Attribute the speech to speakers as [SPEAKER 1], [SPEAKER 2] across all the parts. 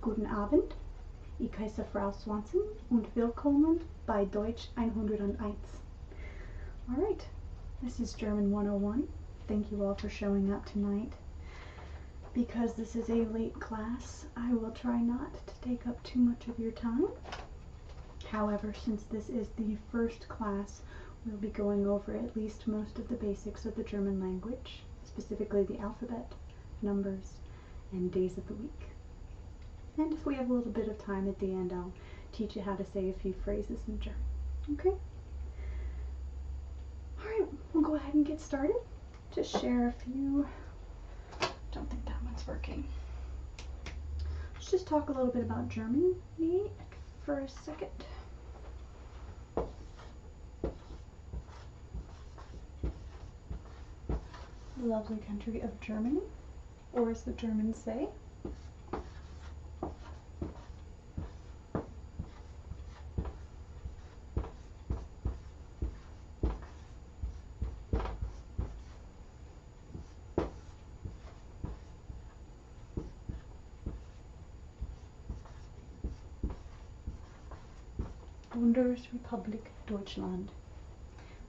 [SPEAKER 1] Guten Abend, ich heiße Frau Swanson und willkommen bei Deutsch 101. Alright, this is German 101. Thank you all for showing up tonight. Because this is a late class, I will try not to take up too much of your time. However, since this is the first class, we'll be going over at least most of the basics of the German language, specifically the alphabet, numbers, and days of the week. And if we have a little bit of time at the end, I'll teach you how to say a few phrases in German. Okay? Alright, we'll go ahead and get started. Just share a few. Don't think that one's working. Let's just talk a little bit about Germany for a second. The lovely country of Germany, or as the Germans say, Bundesrepublik Deutschland,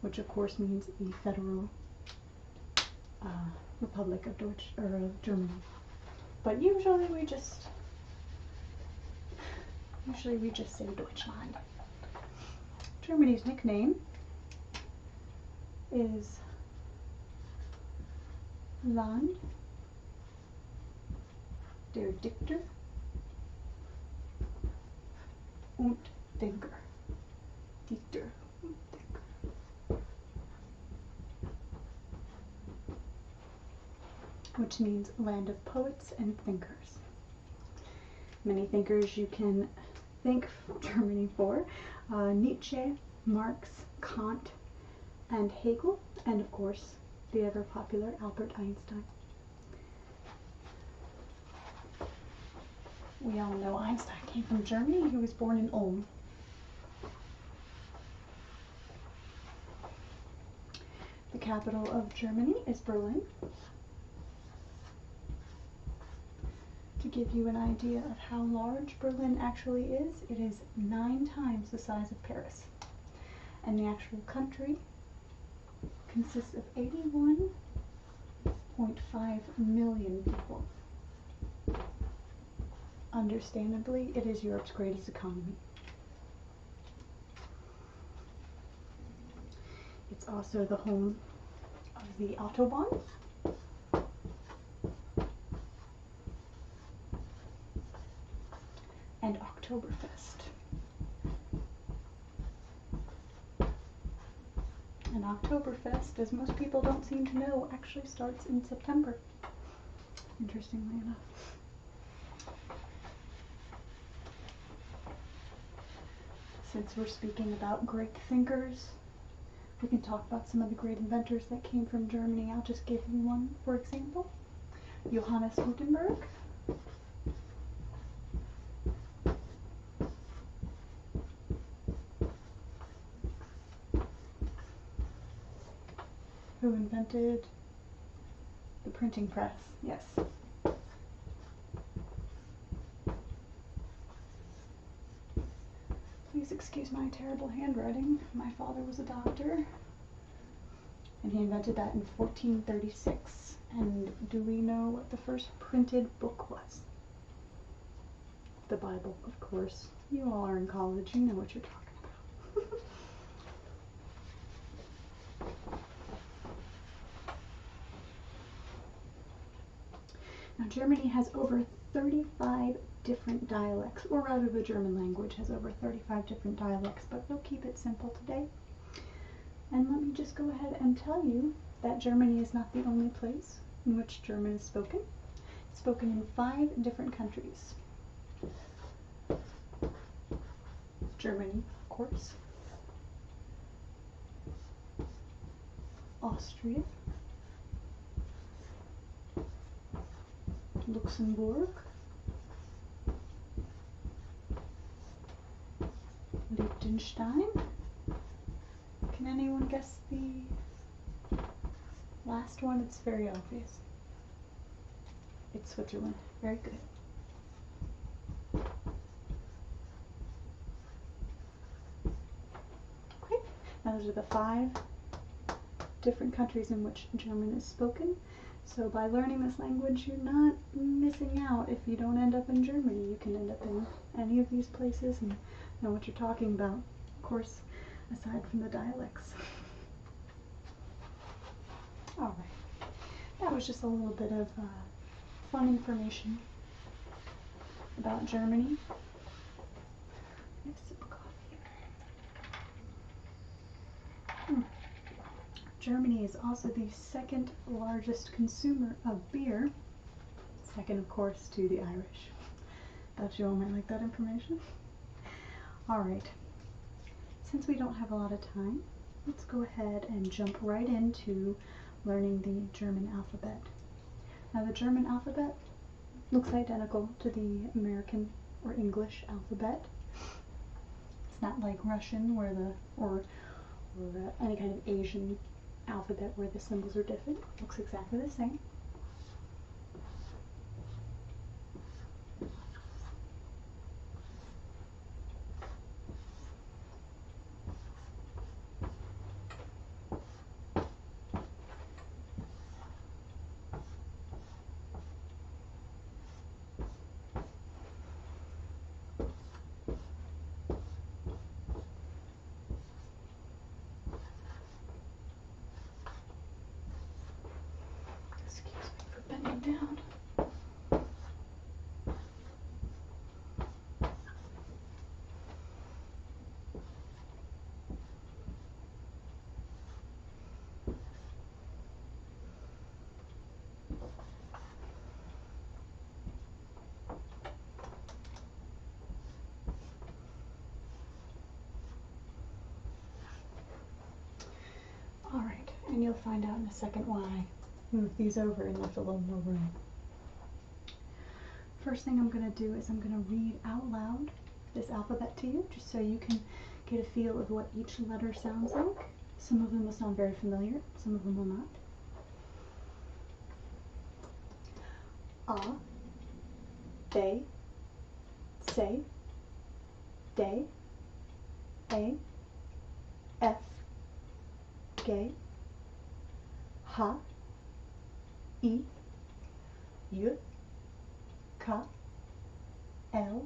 [SPEAKER 1] which of course means the Federal Republic of Germany. But usually we just say Deutschland. Germany's nickname is Land der Dichter und Denker. Dichter und Denker. Which means land of poets and thinkers. Many thinkers you can thank Germany for. Nietzsche, Marx, Kant, and Hegel, and of course the ever popular Albert Einstein. We all know Einstein came from Germany. He was born in Ulm. The capital of Germany is Berlin. To give you an idea of how large Berlin actually is, it is 9 times the size of Paris. And the actual country consists of 81.5 million people. Understandably, it is Europe's greatest economy. It's also the home of the Autobahn, and Oktoberfest. And Oktoberfest, as most people don't seem to know, actually starts in September, interestingly enough. Since we're speaking about great thinkers, we can talk about some of the great inventors that came from Germany. I'll just give you one, for example. Johannes Gutenberg. Who invented the printing press. Yes. Please excuse my terrible handwriting. My father was a doctor, and he invented that in 1436. And do we know what the first printed book was? The Bible, of course. You all are in college. You know what you're talking about. Now, Germany has over 35 different dialects, or rather the German language has over 35 different dialects, but we'll keep it simple today. And let me just go ahead and tell you that Germany is not the only place in which German is spoken. It's spoken in 5 different countries. Germany, of course. Austria. Luxembourg. Liechtenstein. Can anyone guess the last one? It's very obvious. It's Switzerland. Very good. those are the 5 different countries in which German is spoken. So by learning this language, you're not missing out. If you don't end up in Germany, you can end up in any of these places and know what you're talking about. Of course, aside from the dialects. All right, that was just a little bit of fun information about Germany. Have a sip of coffee. Germany is also the 2nd largest consumer of beer, second of course to the Irish. Thought you all might like that information. Alright, since we don't have a lot of time, let's go ahead and jump right into learning the German alphabet. Now the German alphabet looks identical to the American or English alphabet. It's not like Russian where or any kind of Asian alphabet where the symbols are different. It looks exactly the same. Down. All right, and you'll find out in a second why I moved these over and left a little more room. First thing I'm going to do is I'm going to read out loud this alphabet to you, just so you can get a feel of what each letter sounds like. Some of them will sound very familiar, some of them will not. A, B, C, D, A, F, G, H, I, J, K, L,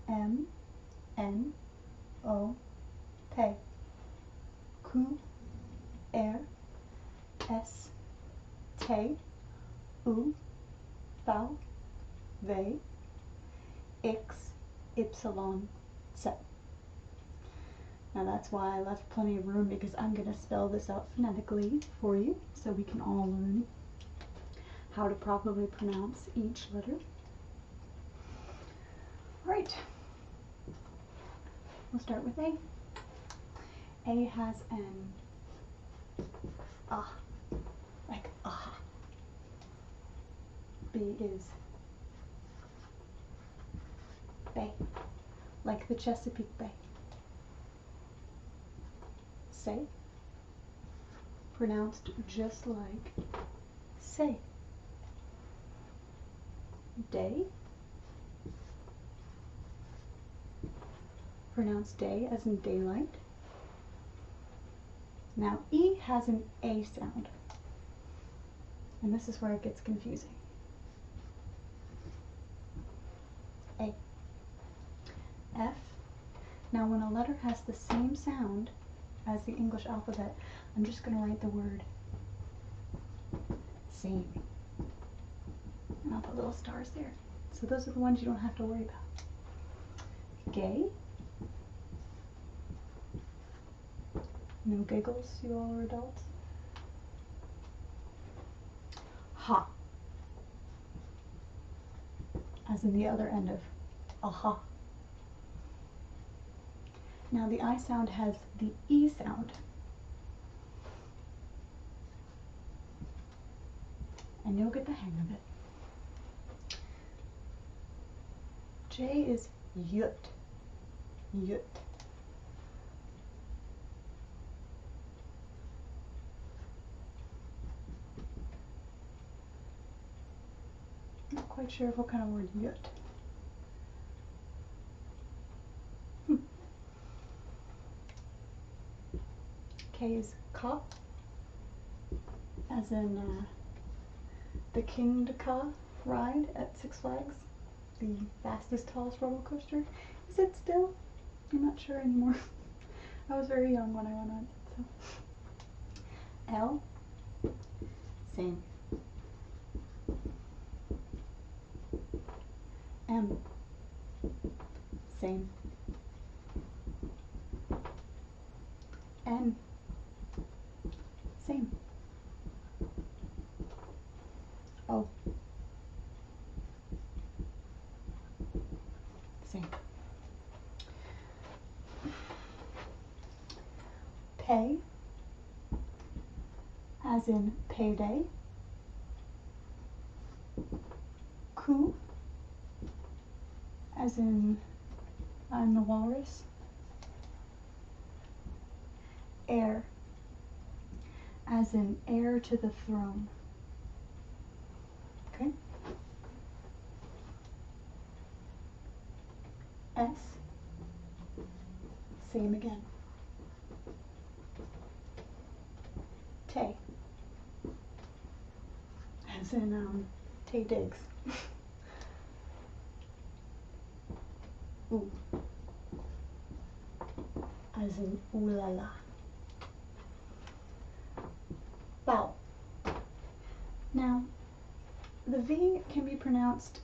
[SPEAKER 1] M, N, O, P, Q, R, S, T, U, V, W, X, Y, Z. Now that's why I left plenty of room, because I'm going to spell this out phonetically for you so we can all learn how to properly pronounce each letter. Right, we'll start with A. A has an ah, like ah. B is bay, like the Chesapeake Bay. Say, pronounced just like say. Day, pronounced day as in daylight. Now E has an A sound, and this is where it gets confusing. A. F. Now when a letter has the same sound as the English alphabet, I'm just going to write the word same. And I'll put little stars there. So those are the ones you don't have to worry about. Gay. No giggles, you all are adults. Ha. As in the other end of aha. Now the I sound has the E sound. And you'll get the hang of it. J is yut. Yut. Not quite sure of what kind of word yut. K is Ka, as in the King to Ka ride at Six Flags, the fastest, tallest roller coaster. Is it still? I'm not sure anymore. I was very young when I went on it, so. L, same. M, same. N, same. O, same. Pay, as in payday. Ku, as in I'm the walrus. Heir, as in heir to the throne. Okay? S, same again. Tay, as in Tay Diggs. Ooh, as in ooh la la. Bow. Now, the V can be pronounced,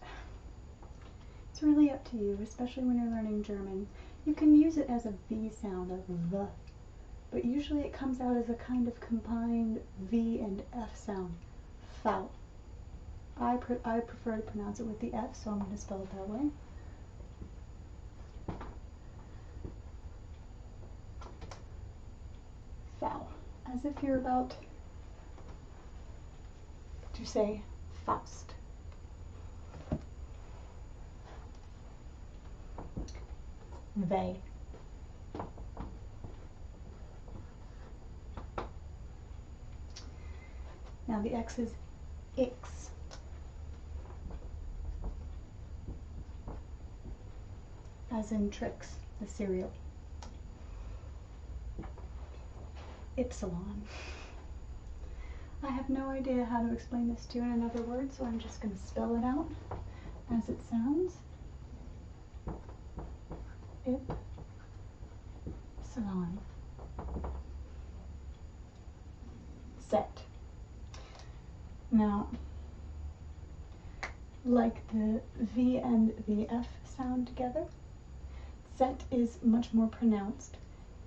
[SPEAKER 1] it's really up to you, especially when you're learning German. You can use it as a V sound, like the, but usually it comes out as a kind of combined V and F sound. Foul. I prefer to pronounce it with the F, so I'm going to spell it that way. Foul. As if you're about to say Faust. They. Now the X is Ix. As in Trix, the cereal. Ypsilon. I have no idea how to explain this to you in another word, so I'm just going to spell it out as it sounds. Ypsilon. Set. Now, like the V and the F sound together, set is much more pronounced.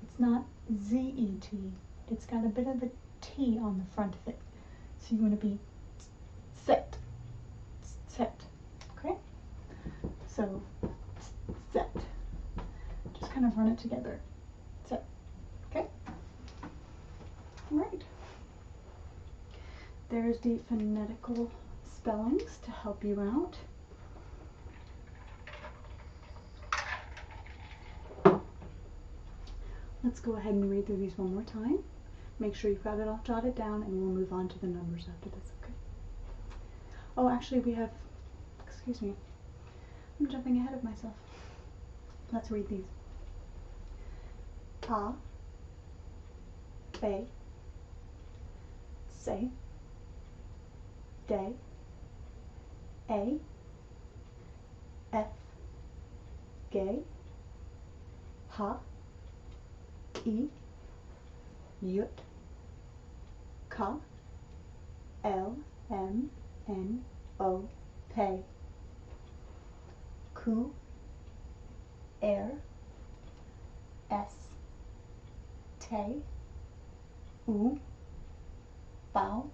[SPEAKER 1] It's not Z-E-T. It's got a bit of a T on the front of it. So you want to be set. Set. Okay? So, set. Just kind of run it together. Set. Okay? Right. There's the phonetical spellings to help you out. Let's go ahead and read through these one more time. Make sure you've got it all jotted down, and we'll move on to the numbers after this, okay? Oh, actually we have, excuse me, I'm jumping ahead of myself. Let's read these. Pa, Bay, Say, Day, A, F, Gay, Ha, I, Yut, Ka, L, M, N, O, Pay, Ku, Air, S, Tay, U, Bow,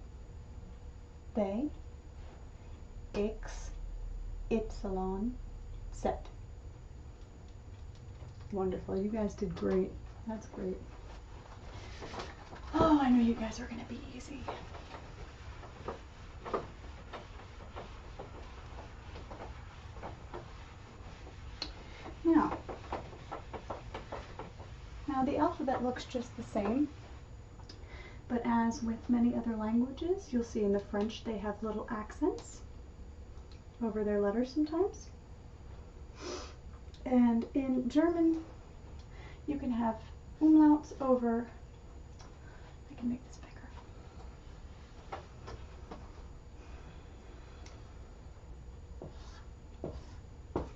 [SPEAKER 1] Bay, X, Ypsilon, Set. Wonderful, you guys did great. That's great. Oh, I know you guys are going to be easy. Now the alphabet looks just the same, but as with many other languages, you'll see in the French they have little accents over their letters sometimes. And in German, you can have umlauts over can make this bigger.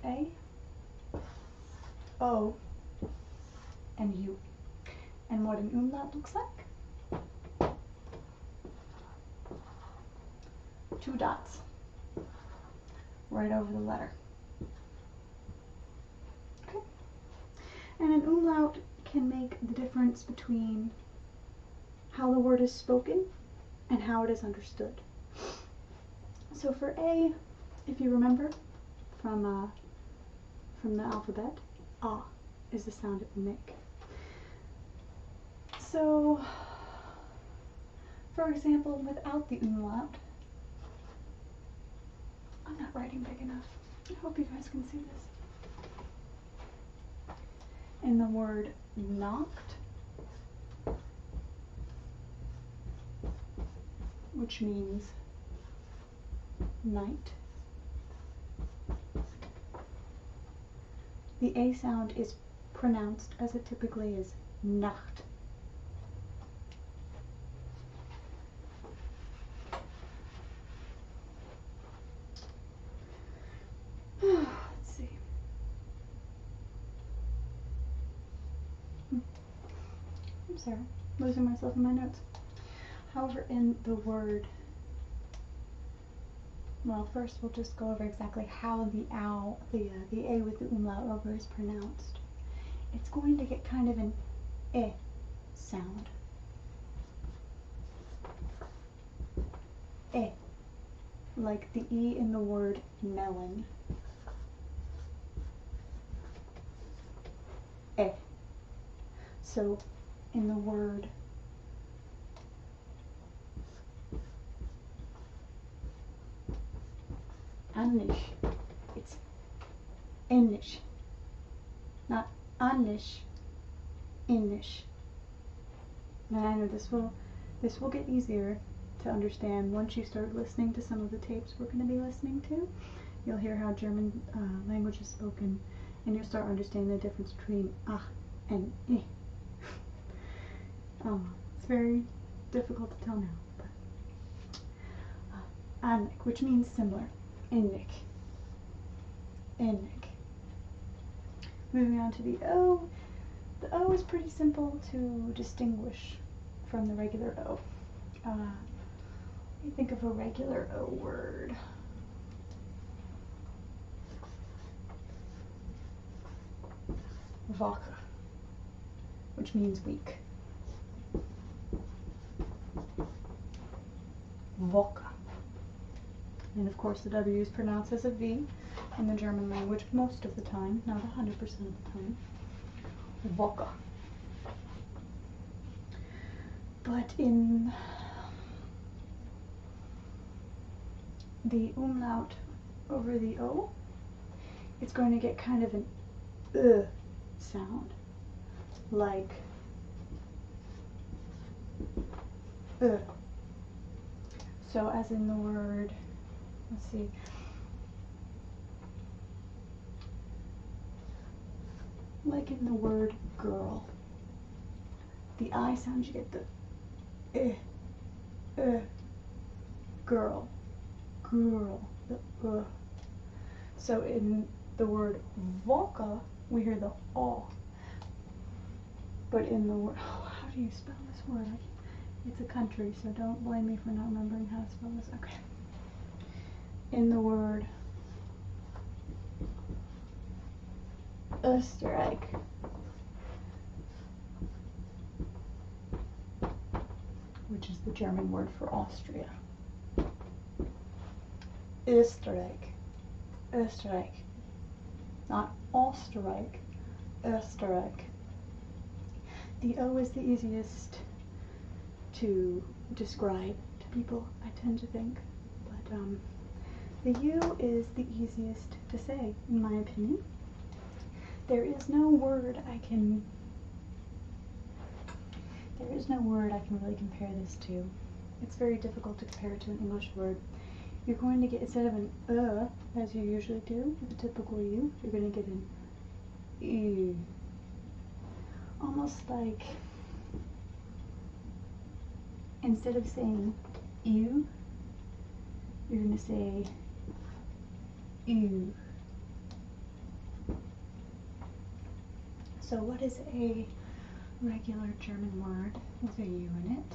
[SPEAKER 1] A, O, and U. And what an umlaut looks like? 2 dots right over the letter. Okay. And an umlaut can make the difference between how the word is spoken and how it is understood. So for A, if you remember from the alphabet, ah is the sound it will make. So, for example, without the umlaut, I'm not writing big enough. I hope you guys can see this. In the word knocked, which means night, the A sound is pronounced as it typically is, Nacht. Let's see. I'm sorry, losing myself in my notes. However, in the word, well, first we'll just go over exactly how the A with the umlaut over is pronounced. It's going to get kind of an eh sound. Eh, like the E in the word melon. Eh. So in the word Anish, it's Enish, not Anish, Enish. And I know this will get easier to understand once you start listening to some of the tapes we're going to be listening to. You'll hear how German language is spoken, and you'll start understanding the difference between ah and eh. It's very difficult to tell now, but Anik, which means similar. Ennik. Ennik. Moving on to the O. The O is pretty simple to distinguish from the regular O. You think of a regular O word. Vodka, which means weak. Vodka. And of course the W is pronounced as a V in the German language most of the time, not 100% of the time. Vodka. But in the umlaut over the O, it's going to get kind of an sound, like So as in the word, let's see, like in the word girl, the I sound, you get the girl, girl, the So in the word vodka, we hear the O. But in the word, how do you spell this word? It's a country, so don't blame me for not remembering how to spell this. Okay. In the word Österreich, which is the German word for Austria. Österreich. Österreich. Not Österreich. Österreich. The O is the easiest to describe to people, I tend to think. But the U is the easiest to say, in my opinion. There is no word I can really compare this to. It's very difficult to compare it to an English word. You're going to get, instead of an as you usually do with a typical U, you're going to get an E. Almost like instead of saying ew, you're going to say ew. So what is a regular German word with a U in it?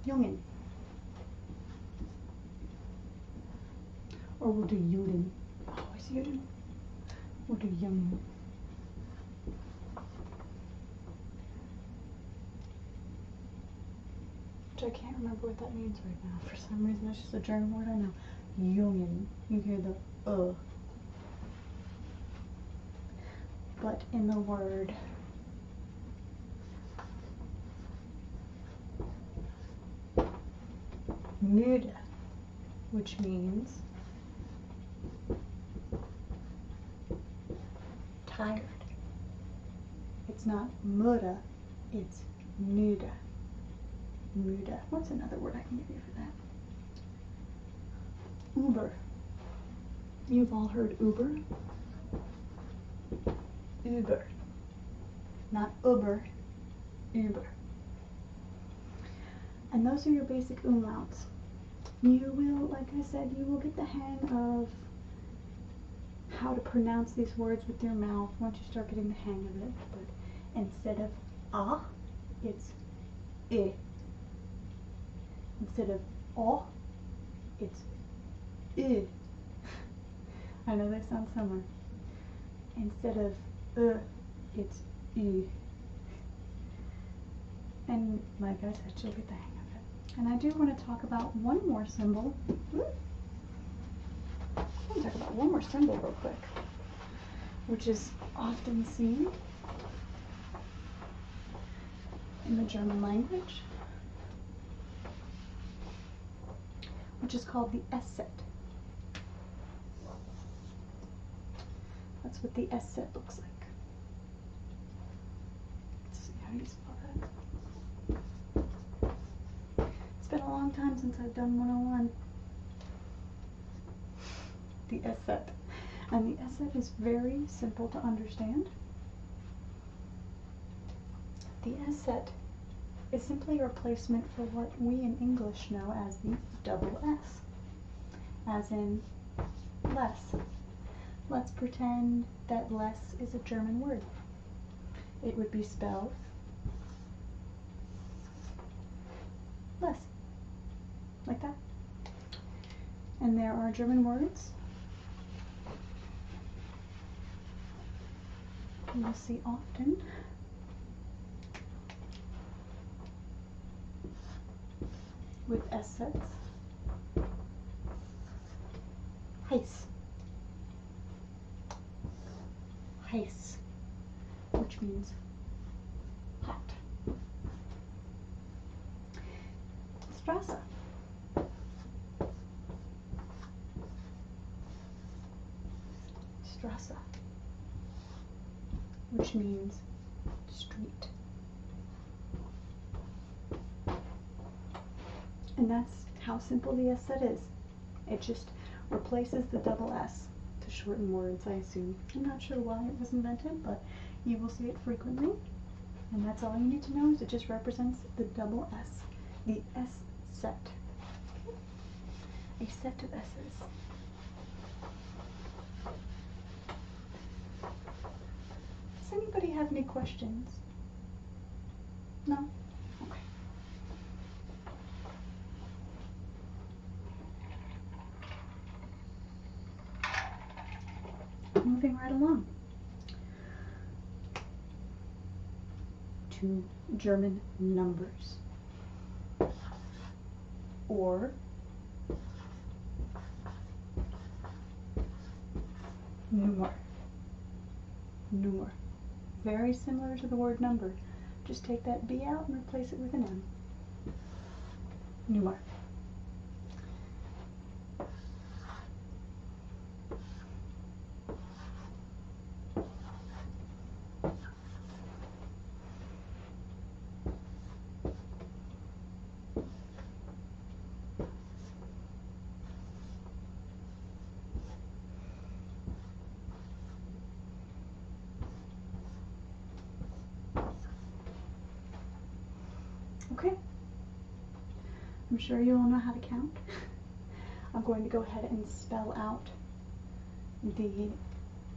[SPEAKER 1] Jungen. Or we'll do Juden. Always Juden. We'll do Jungen. Which I can't remember what that means right now. For some reason, it's just a German word I know. Jungen. You hear the But in the word müde, which means tired. It's not müde, it's müde. Müde. What's another word I can give you for that? Uber. You've all heard Uber. Uber. Not Uber, Uber. And those are your basic umlauts. You will, like I said, you will get the hang of how to pronounce these words with your mouth once you start getting the hang of it. But instead of ah, it's I. Instead of oh, it's I. I know they sound similar. Instead of it's I. And like I said, you'll get the hang of it. And I do want to talk about one more symbol. I want to talk about one more symbol real quick, which is often seen in the German language, which is called the S set. That's what the S set looks like. Let's see, how do you spell that? It's been a long time since I've done 101. The S set. And the S set is very simple to understand. The S set is simply a replacement for what we in English know as the double S, as in less. Let's pretend that less is a German word. It would be spelled less, like that. And there are German words you will see often with S sets. Heiß. Heiß, which means hot. Straße. Straße, which means street. And that's how simple the S set is. It just replaces the double S to shorten words, I assume. I'm not sure why it was invented, but you will see it frequently. And that's all you need to know, is it just represents the double S, the S set. A set of S's. Does anybody have any questions? No? Okay. Moving right along to German numbers, or Nummer. Nummer. Very similar to the word number. Just take that B out and replace it with an M. Nummer. Okay, I'm sure you all know how to count. I'm going to go ahead and spell out the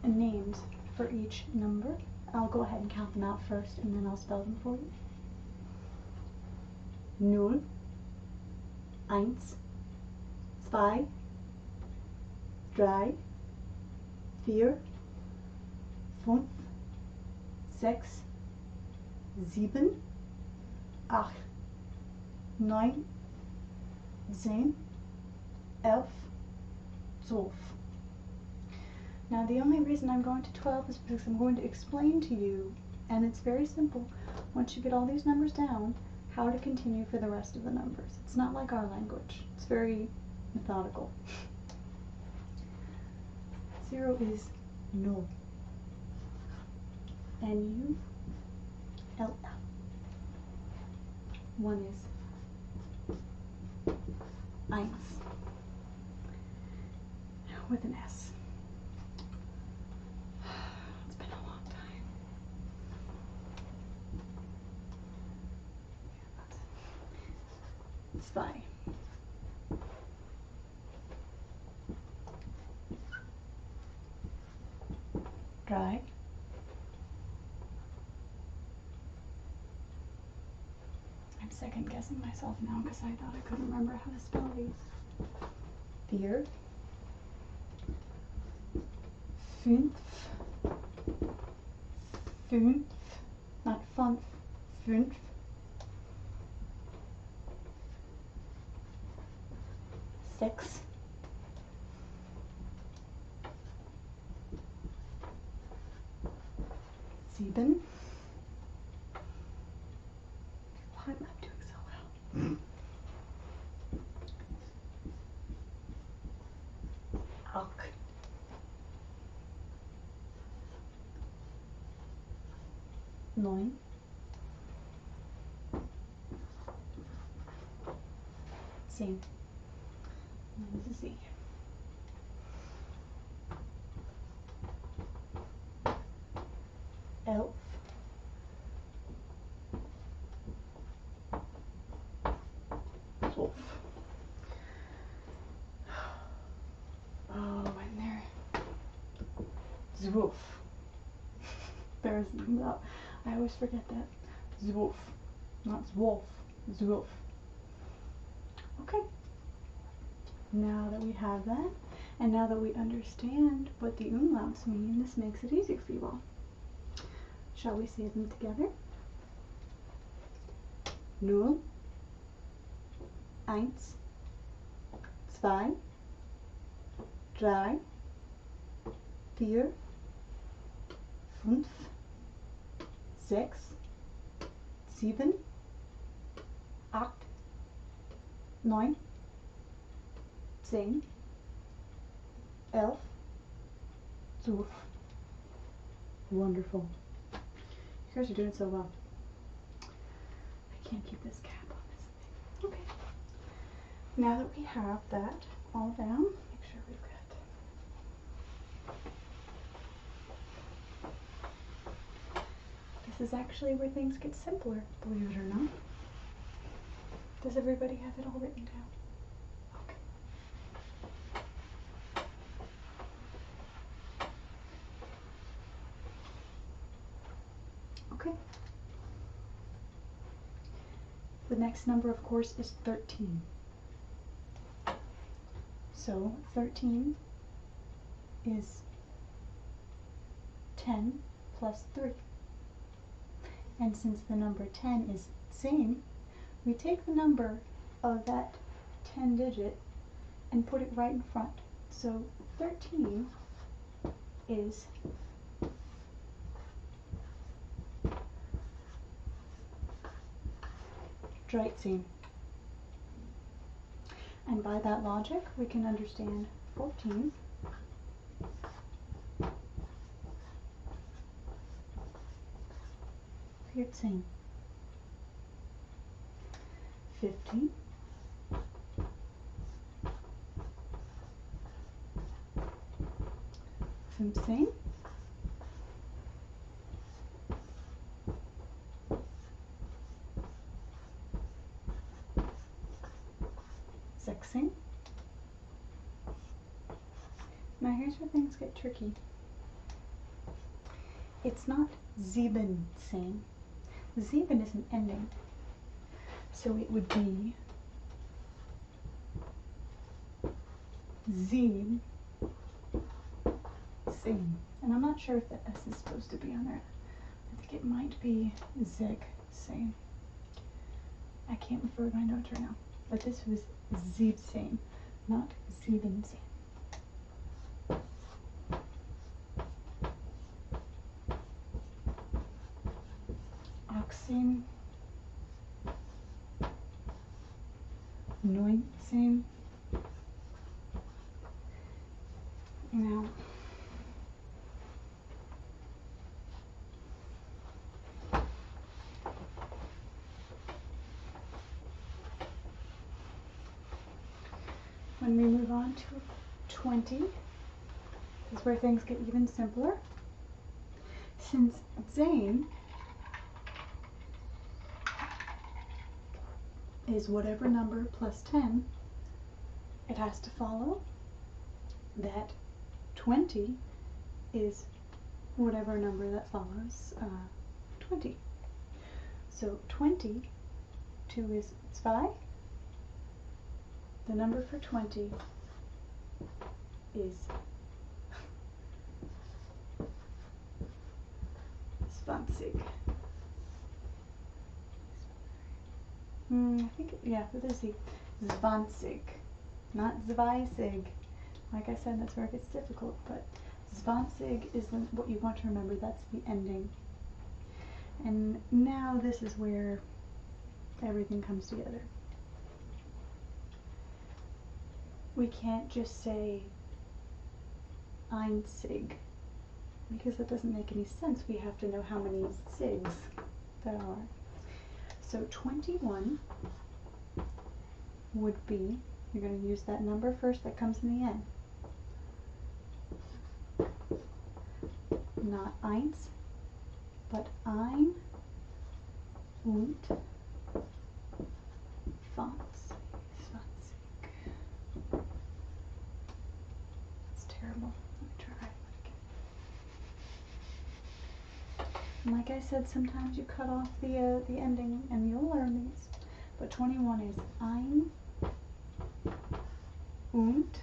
[SPEAKER 1] names for each number. I'll go ahead and count them out first, and then I'll spell them for you. 0, 1, 2, 3, 4, 5, 6, 7, 8, 9, 10, 11, 12. Now the only reason I'm going to 12 is because I'm going to explain to you, and it's very simple, once you get all these numbers down, how to continue for the rest of the numbers. It's not like our language. It's very methodical. 0 is no. N-U-L-L. 1 is eins with an S. It's been a long time. 2. 3. I'm second guessing myself now because I thought I couldn't remember how to spell these. 4. 5. 5. Not fünf. 5. 6. 7. Why am I doing so well? 8. 9. 10. This is Z. 11. 12. Oh, and there. Zwölf. There's no, I always forget that. Zwölf. Not Zwolf. Zwölf. Okay. Now that we have that, and now that we understand what the umlauts mean, this makes it easier for you all. Shall we say them together? 0, 1, 2, 3, 4, 5, 6, 7, 8, 9, 10, 11, 12. Wonderful. You guys are doing so well. I can't keep this cap on this thing. Okay. Now that we have that all down, make sure we've got. This is actually where things get simpler, believe it or not. Does everybody have it all written down? Okay. Okay. The next number, of course, is 13. So 13 is 10 plus 3. And since the number 10 is 10, we take the number of that 10 digit and put it right in front. So 13 is 13. And by that logic, we can understand 14 14, 15, 15, 16, where things get tricky. It's not 17. Sieben is an ending. So it would be sieben. And I'm not sure if the S is supposed to be on there. I think it might be zig, same. I can't refer to my notes right now. But this was 17, not 17. Achtzehn, 19. Now, when we move on to 20, this is where things get even simpler. Since zehn is whatever number plus 10, it has to follow that 20 is whatever number that follows 20. So 20, 2 is 2. The number for 20 is 20. I think, yeah, with a Z. 20, not 20. Like I said, that's where it gets difficult, but 20 is what you want to remember. That's the ending. And now this is where everything comes together. We can't just say einzig, because that doesn't make any sense. We have to know how many sigs there are. So 21 would be, you're going to use that number first that comes in the end. Not eins, but ein und 20. It's terrible. Let me try. And like I said, sometimes you cut off the ending, and you'll learn these. But 21 is ein und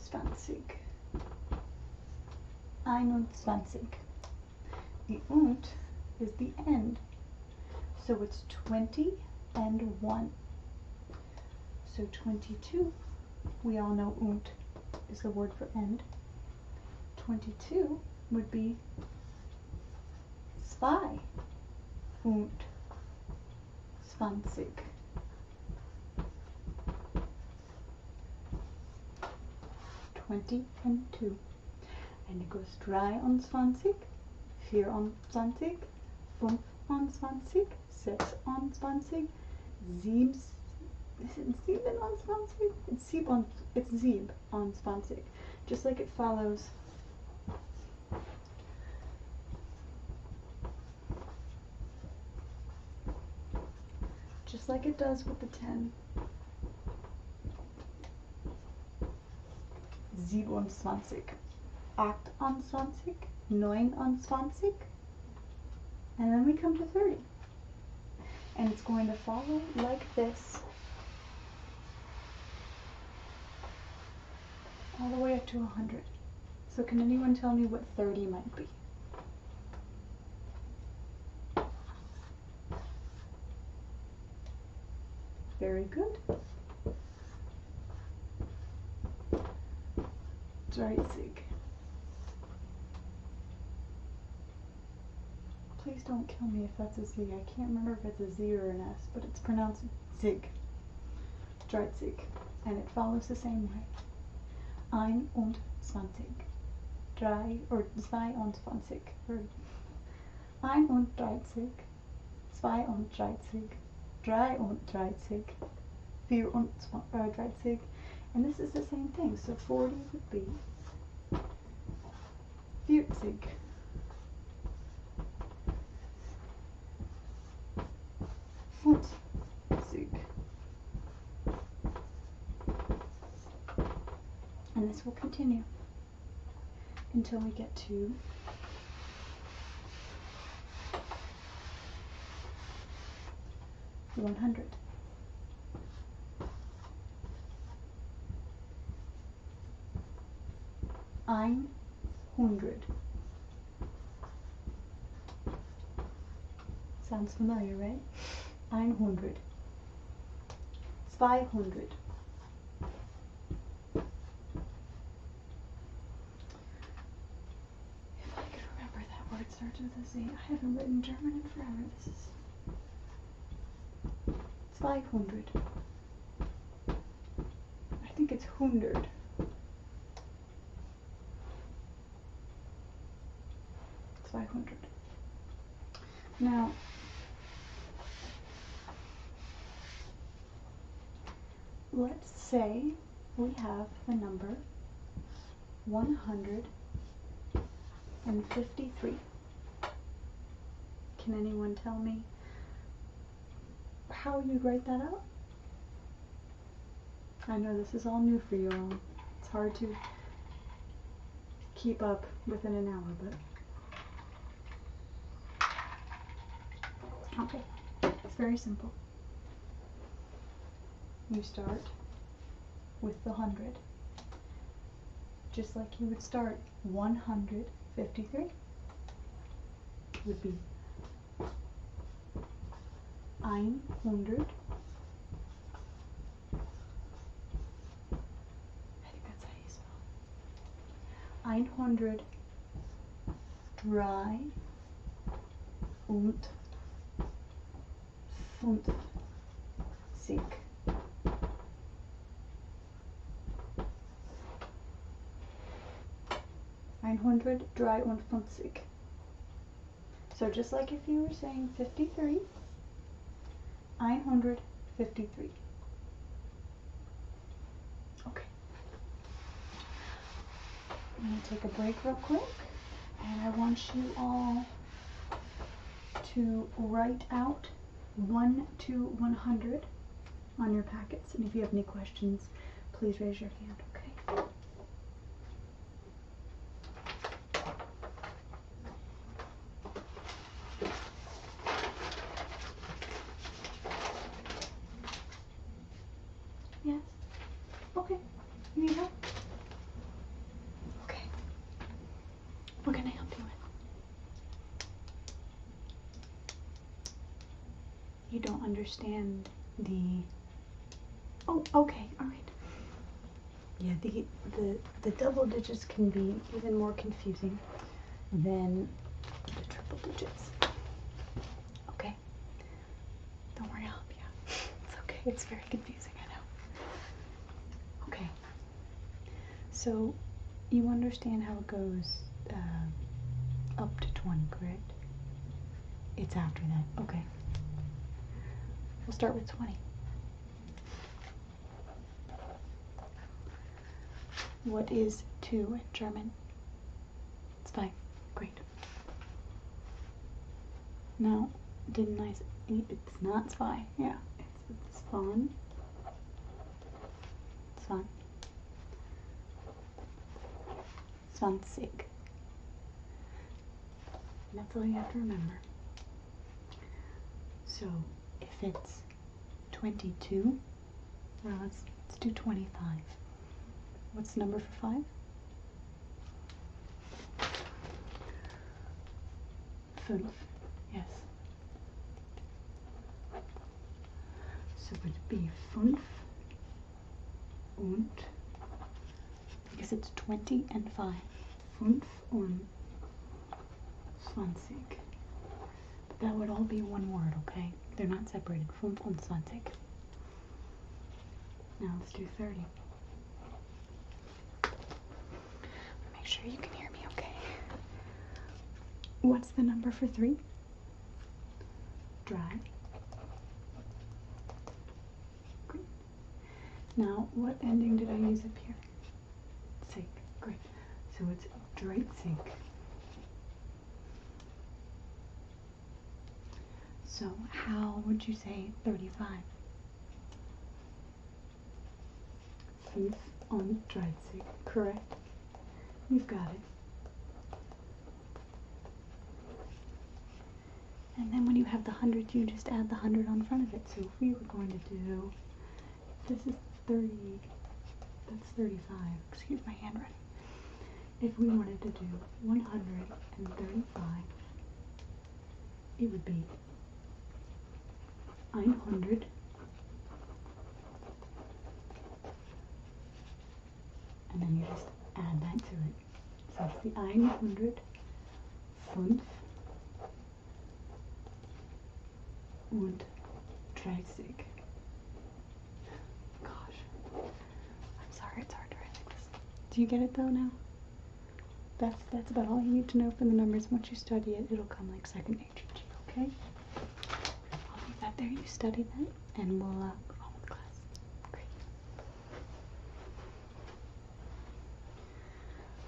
[SPEAKER 1] 20. 21. The und is the end. So it's 20 and 1. So 22, we all know und is the word for end. 22 would be 2 und 20. 20 and 2. And it goes 23, 24, 25, 26, 27, 7, is it 27? It's 27. Just like it follows. Just like it does with the 10. 27, 28, 29, and then we come to 30. And it's going to follow like this all the way up to 100. So can anyone tell me what 30 might be? Very good. 30. Please don't kill me if that's a Z. I can't remember if it's a Z or an S, but it's pronounced zig. 30. And it follows the same way. 21. 3 or 22. Or 31. 32. 33. 34. And this is the same thing. So 40 would be 40. 50. And this will continue until we get to 100. Ein hundred. Sounds familiar, right? Ein hundred. 200. If I could remember that word starts with a Z. I haven't written German in forever. This is 200. I think it's 100. It's 500. Now, let's say we have the number 153. Can anyone tell me how you'd write that out? I know this is all new for you all. It's hard to keep up within an hour, but okay, it's very simple. You start with the 100, just like you would start 153. Would be 100. I think that's how you spell 100. 53. 153. So just like if you were saying 53, 153. Okay. I'm going to take a break real quick, and I want you all to write out 1 to 100 on your packets. And if you have any questions, please raise your hand, okay? Yes? Okay. You need help? Okay. What can I help you with? You don't understand the... Oh, okay, alright. Yeah, the double digits can be even more confusing than the triple digits. Okay? Don't worry, I'll help you. It's okay, it's very confusing, I know. Okay. So, you understand how it goes up to 20, correct? It's after that. Okay. We'll start with 20. What is 2 in German? It's 5. Great. Now, didn't I say it's not 2? Yeah, it's 20. 20. That's all you have to remember. So, if it's 22, well, let's do 25. What's the number for 5? 5. Yes. So it would be 5 und, because it's 20 and 5. 25. But that would all be one word, okay? They're not separated. 25. Now let's do 30. Make sure you can hear me okay. What's the number for 3? 3. Great. Now, what ending did I use up here? Sig. Great. So it's 30. So how would you say 35? 35. und 30. Correct. You've got it. And then when you have the 100, you just add the 100 on front of it. So if we were going to do, this is 30, that's 35. Excuse my handwriting. If we wanted to do 135, it would be 100 and then you just add that to it. So it's the 105 und 30. Gosh, I'm sorry, it's hard to write like this. Do you get it though now? That's about all you need to know for the numbers. Once you study it, it'll come like second nature to you, okay? I'll leave that there. You study that, and we'll move on with class. Great.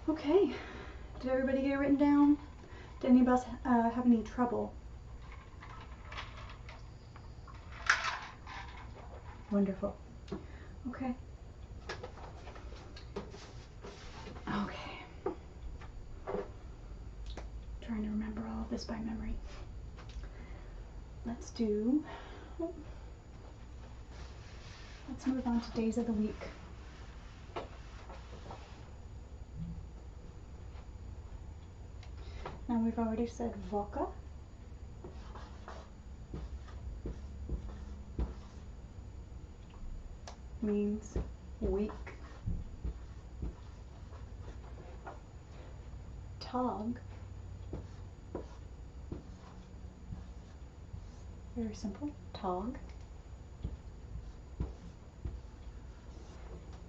[SPEAKER 1] Okay. Did everybody get it written down? Did any of us have any trouble? Wonderful. Okay. Okay. Trying to remember all of this by memory. Let's move on to days of the week. Now we've already said Woche. Means week. Tag. Very simple. Tag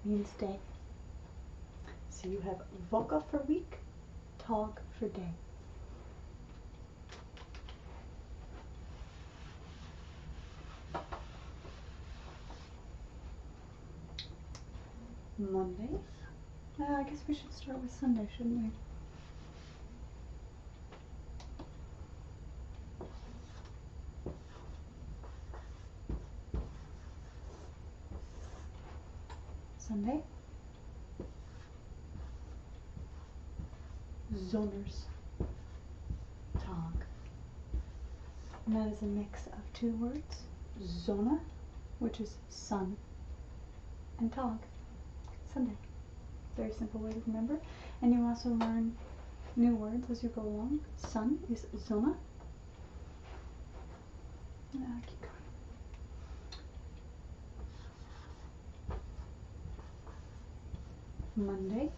[SPEAKER 1] means day. So you have Woche for week, Tag for day. Monday. I guess we should start with Sunday, shouldn't we? Sunday. Zonnerstag. And that is a mix of two words. Sonne, which is sun, and Tag, Sunday. Very simple way to remember. And you also learn new words as you go along. Sun is Sonne. Keep going. Monday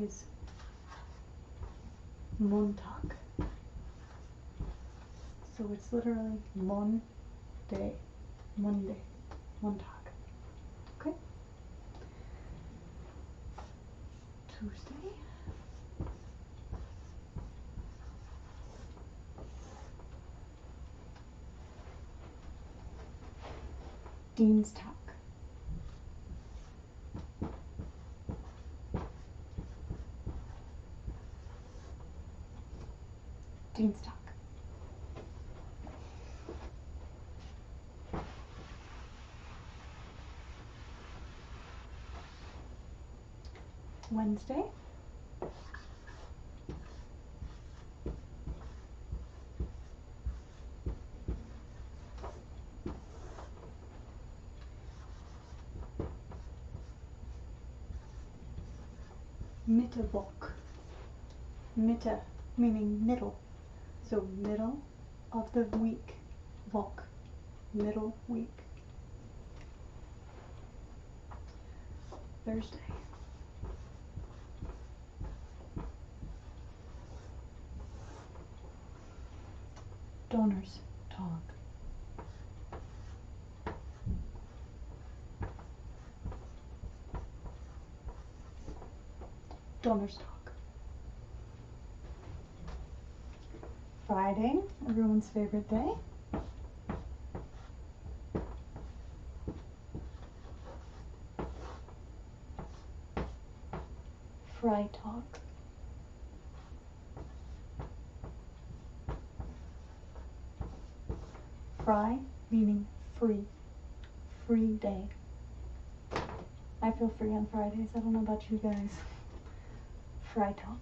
[SPEAKER 1] is Montag. So it's literally Monday, Monday, Montag. Okay? Tuesday. Dienstag. Dienstag. Wednesday. Mittwoch. Mitte meaning middle. So middle of the week. Woche. Middle week. Thursday. Donnerstag. Donnerstag. Friday, everyone's favorite day. Freitag. Frei meaning free. Free day. I feel free on Fridays. I don't know about you guys. Freitag.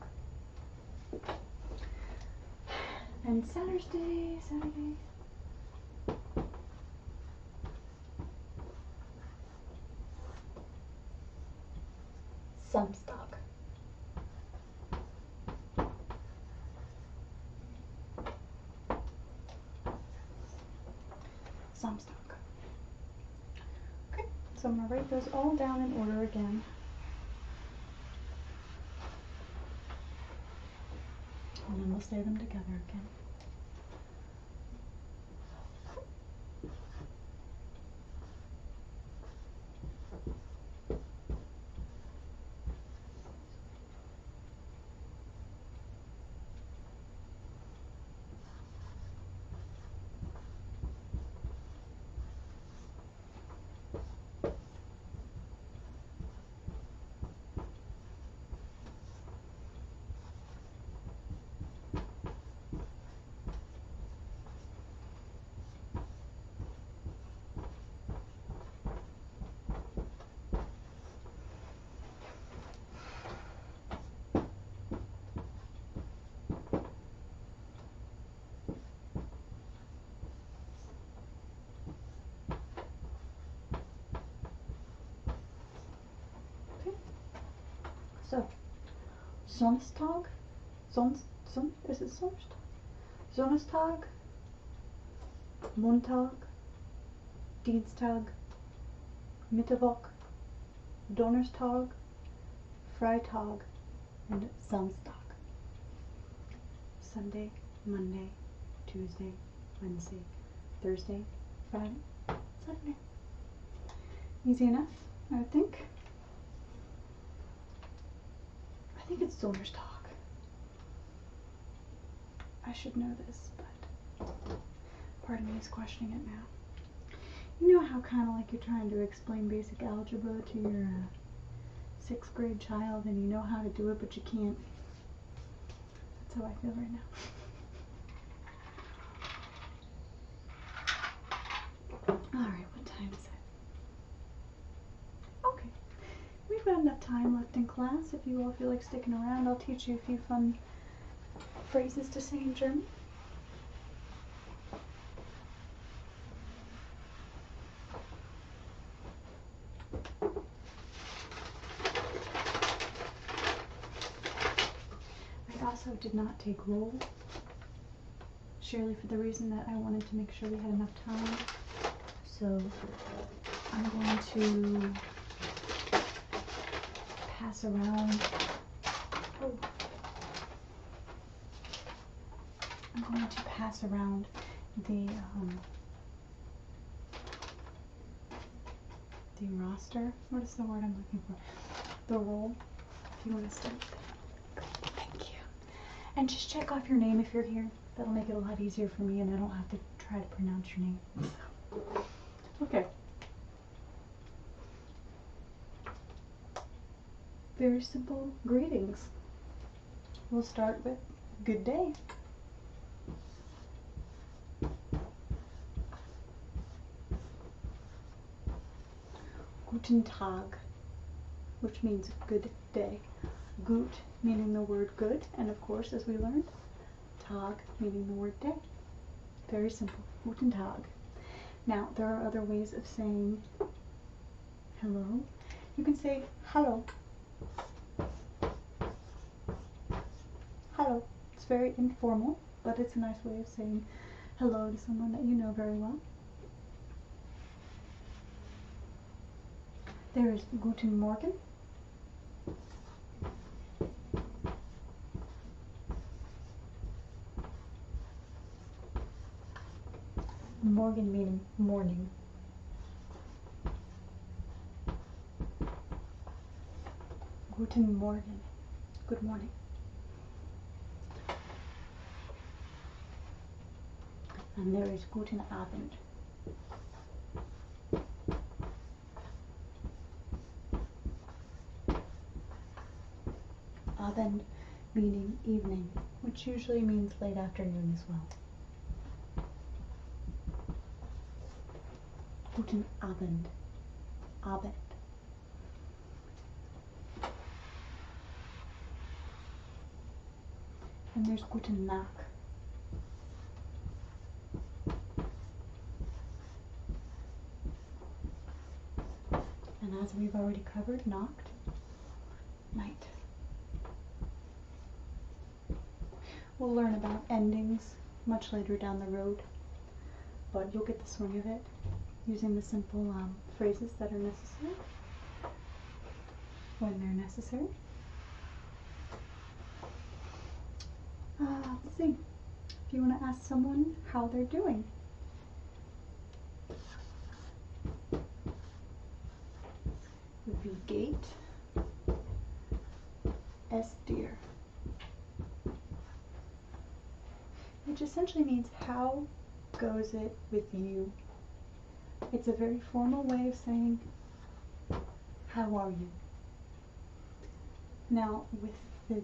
[SPEAKER 1] And Saturday. Samstag. Samstag. Okay, so I'm going to write those all down in order again. And then we'll say them together again. So, Sonntag, is it Sonntag? Donnerstag, Montag, Dienstag, Mittwoch, Donnerstag, Freitag, and Samstag. Sunday, Monday, Tuesday, Wednesday, Thursday, Friday, Saturday. Easy enough, I would think. I think it's Donnerstag. I should know this, but part of me is questioning it now. You know how kind of like you're trying to explain basic algebra to your 6th grade child and you know how to do it but you can't? That's how I feel right now. Alright, what time is it? Okay, we've got enough time left in class. If you all feel like sticking around, I'll teach you a few fun phrases to say in German. I also did not take roll, surely for the reason that I wanted to make sure we had enough time. So I'm going to pass around. I'm going to pass around the roster. What is the word I'm looking for? The roll. If you want to start. Thank you. And just check off your name if you're here. That'll make it a lot easier for me, and I don't have to try to pronounce your name. Okay. Very simple greetings. We'll start with good day. Guten Tag, which means good day. Gut meaning the word good, and of course, as we learned, Tag meaning the word day. Very simple. Guten Tag. Now, there are other ways of saying hello. You can say hello. Hello. It's very informal, but it's a nice way of saying hello to someone that you know very well. There is Guten Morgen. Morgen meaning morning. Guten Morgen. Good morning. And there is Guten Abend. Abend meaning evening, which usually means late afternoon as well. Guten Abend. Abend. And there's guten Nacht. And as we've already covered, Nacht, night. We'll learn about endings much later down the road, but you'll get the swing of it using the simple phrases that are necessary when they're necessary. Let's see. If you want to ask someone how they're doing. Wie geht es dir? Which essentially means how goes it with you? It's a very formal way of saying how are you? Now with the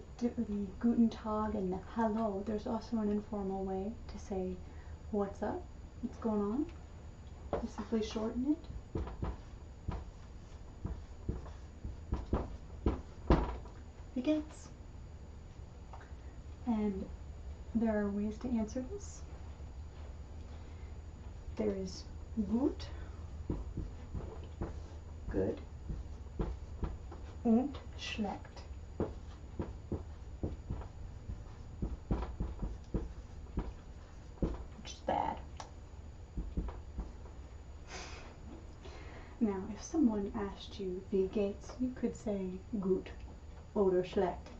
[SPEAKER 1] Guten Tag and the Hallo, there's also an informal way to say what's up, what's going on. You simply shorten it. Wie geht's? And there are ways to answer this. There is gut, good, und schlecht. Which is bad. Now, if someone asked you wie geht's, you could say gut oder schlecht.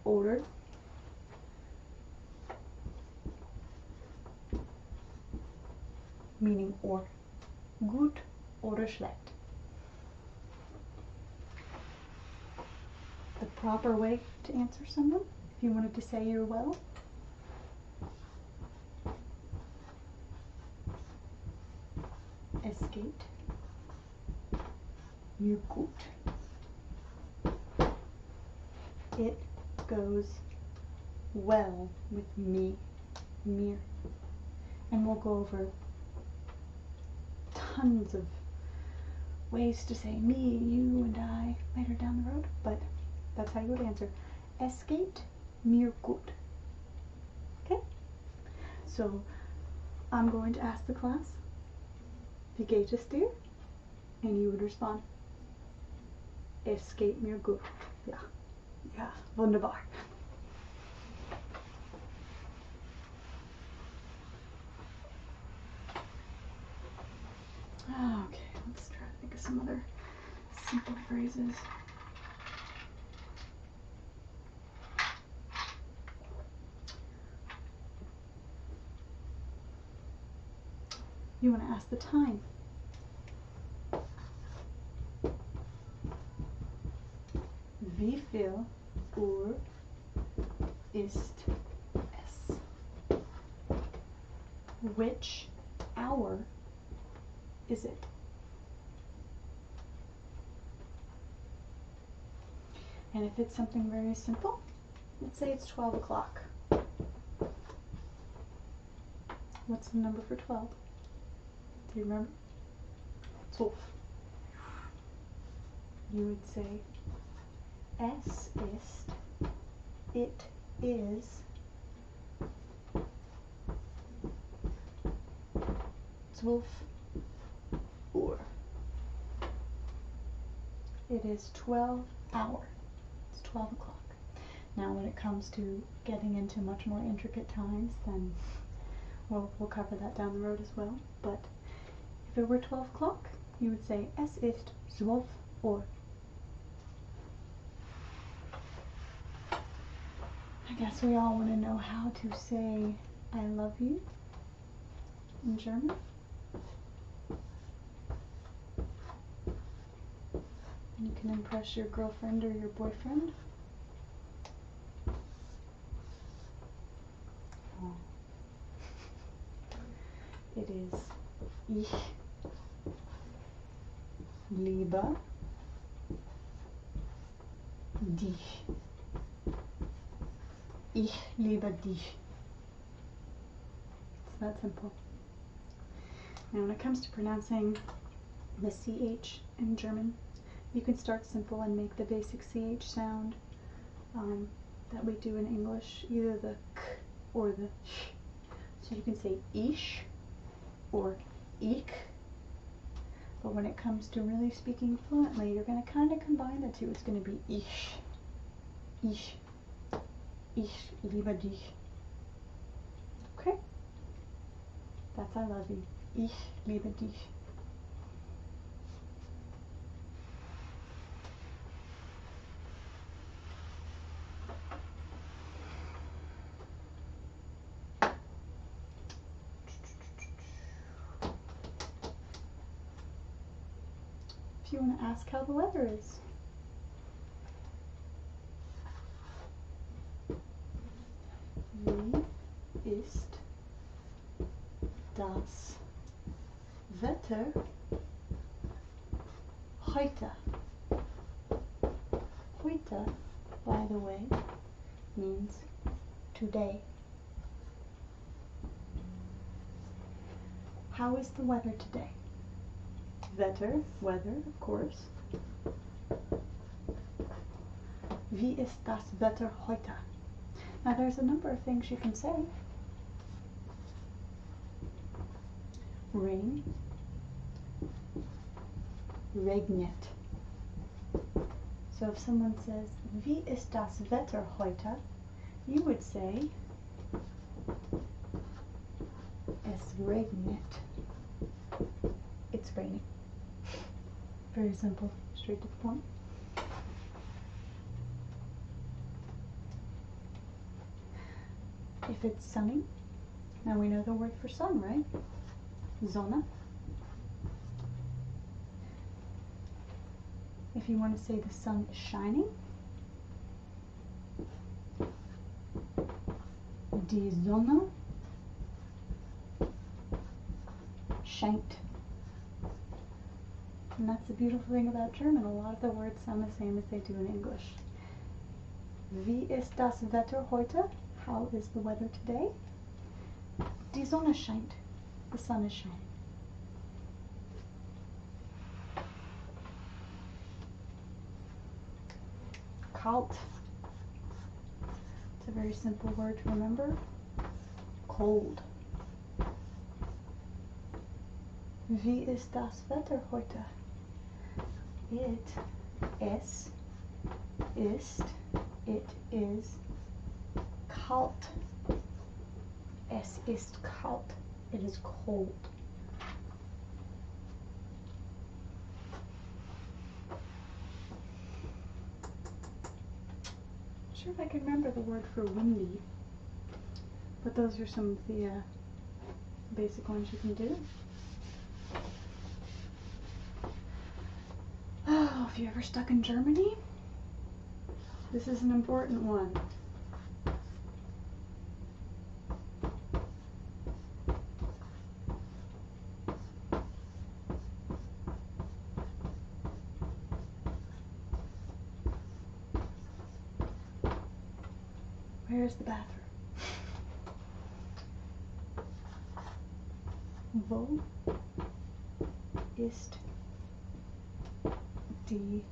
[SPEAKER 1] Oder meaning or. Gut oder schlecht. The proper way to answer someone, if you wanted to say you're well, es geht mir gut. It goes well with me, mir. And we'll go over tons of ways to say me, you, and I later down the road, but that's how you would answer. Es geht mir gut. Okay? So I'm going to ask the class, wie geht es dir? And you would respond, es geht mir gut. Ja. Ja, wunderbar. Okay, let's try to think of some other simple phrases. You want to ask the time. Wie viel Uhr ist es? Which hour is it? And if it's something very simple, let's say it's 12 o'clock. What's the number for 12? Do you remember? 12. You would say, es ist, it is 12 Uhr. It is 12 hour. It's 12 o'clock. Now when it comes to getting into much more intricate times, then we'll cover that down the road as well. But if it were 12 o'clock, you would say, es ist 12 Uhr. I guess we all want to know how to say I love you in German. You can impress your girlfriend or your boyfriend. Oh. It is ich liebe dich. Ich liebe dich. It's that simple. Now when it comes to pronouncing the CH in German, you can start simple and make the basic CH sound. that we do in English, either the k or the sh. So you can say ish or ik. But when it comes to really speaking fluently, you're going to kind of combine the two. It's going to be ish. Ich. Ich liebe dich. Okay? That's I love you. Ich liebe dich. If you want to ask how the weather is. Wie ist das Wetter heute? Heute, by the way, means today. How is the weather today? Wetter, weather, of course. Wie ist das Wetter heute? Now there's a number of things you can say. Rain, regnet. So if someone says, wie ist das Wetter heute? You would say, es regnet. It's raining. Very simple, straight to the point. If it's sunny, now we know the word for sun, right? Sonne. If you want to say the sun is shining, die Sonne scheint. And that's the beautiful thing about German. A lot of the words sound the same as they do in English. Wie ist das Wetter heute? How is the weather today? Die Sonne scheint. The sun is shining. Kalt. It's a very simple word to remember. Cold. Wie ist das Wetter heute? Es ist, it is kalt. Es ist kalt. It is cold. Not sure if I can remember the word for windy, but those are some of the basic ones you can do. Oh, if you're ever stuck in Germany, this is an important one. Where's the bathroom? Wo ist die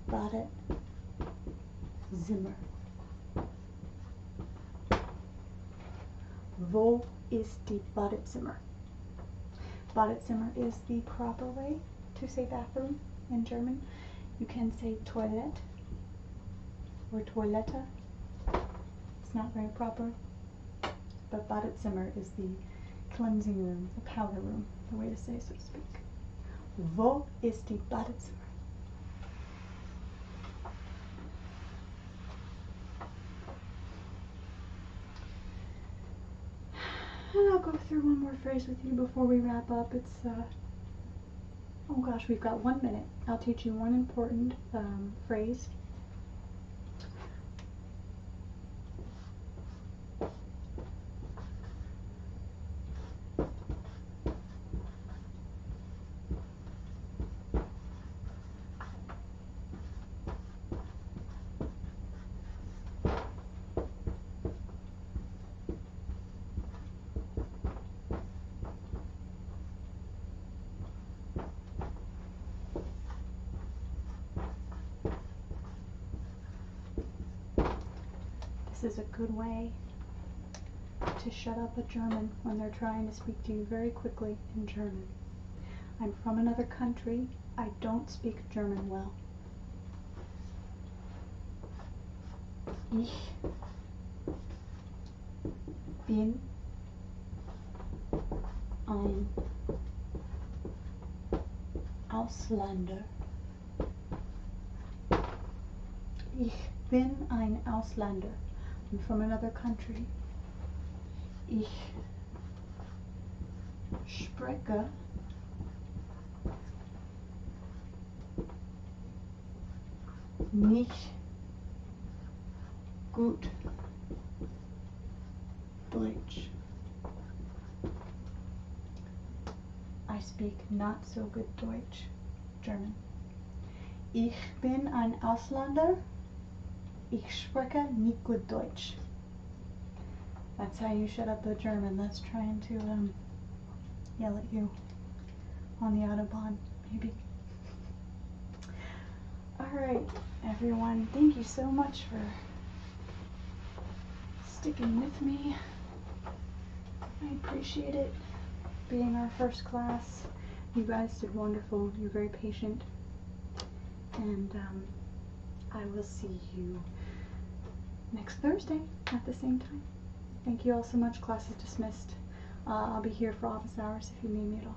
[SPEAKER 1] Badezimmer? Wo ist die Badezimmer? Badezimmer is the proper way to say bathroom in German. You can say Toilette or Toilette. It's not very proper, but Badezimmer is the cleansing room, the powder room, the way to say, so to speak. Wo ist die Badezimmer? And I'll go through one more phrase with you before we wrap up. It's, oh gosh, we've got 1 minute. I'll teach you one important phrase. This is a good way to shut up a German when they're trying to speak to you very quickly in German. I'm from another country. I don't speak German well. Ich bin ein Ausländer. Ich bin ein Ausländer. I'm from another country. Ich spreche nicht gut Deutsch. I speak not so good Deutsch, German. Ich bin ein Ausländer. Ich spreche nicht gut Deutsch. That's how you shut up a German that's trying to yell at you on the Autobahn, maybe. Alright, everyone, thank you so much for sticking with me. I appreciate it. Being our first class, you guys did wonderful. You're very patient. And I will see you next Thursday at the same time. Thank you all so much. Class is dismissed. I'll be here for office hours if you need me at all.